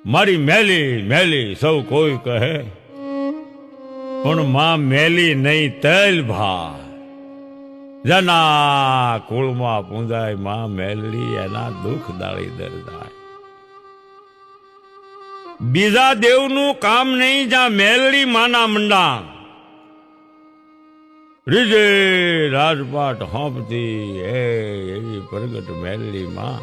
મારી મેલી મેલી સૌ કોઈ કહે, પણ માં મેલી નહીં તેલ ભા. જેના કુળમાં પૂંજાય માં મેલડી, એના દુઃખ દાળી દરદાય. બીજા દેવનું કામ નહીં, જ્યાં મેલડી માના મંડા. રીજે રાજપાટ હોંપતી એ એવી પ્રગટ મેલડી માં.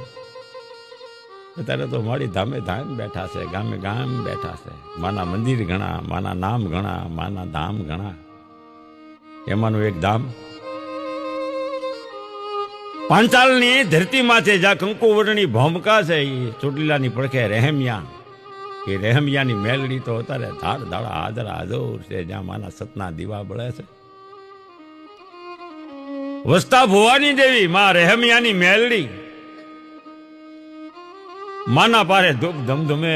અત્યારે તો મારી ધામે ધામ બેઠા છે, ગામે ગામ બેઠા છે. માના મંદિર ઘણા, માના નામ ઘણા, માના ધામ ઘણા. એમાંનું એક ધામ પાંચાલની ધરતીમાં છે, જ્યાં કંકુવર્ણી ભોમકા છે. એ ચોટીલાની પડખે રહેમિયા. એ રહેમિયાની મેલડી તો અત્યારે ધાડ ધાડા હાજર હાજર છે, જ્યાં માના સતના દીવા બળે છે. વસ્તા ભુવાની દેવી માં રહેમિયાની મેલડી. માના પારે દુઃખ ધમધમે,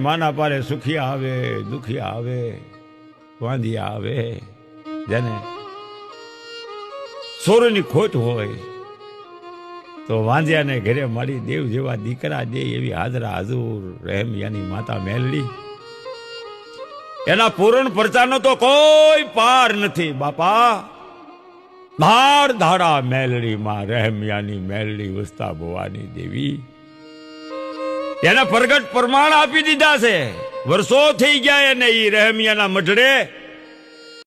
માના પારે સુખિયા આવે, દુખિયા આવે, વાંધિયા આવે. જેને સોરની ખોટ હોય તો વાંધિયાને ઘરે મારી દેવ જેવા દીકરા દે, એવી હાજરા હાજુર રહેમિયાની માતા મેલડી. એના પૂરણ પરચાનો તો કોઈ પાર નથી બાપા. ધાડ ધાડા મેલડી માં રહેમિયાની મેલડી, વસ્તા ભવાની દેવી. એના પ્રગટ પ્રમાણ આપી દીધા છે. વર્ષો થઈ ગયા એને ઈ રહેમિયાના મઢડે.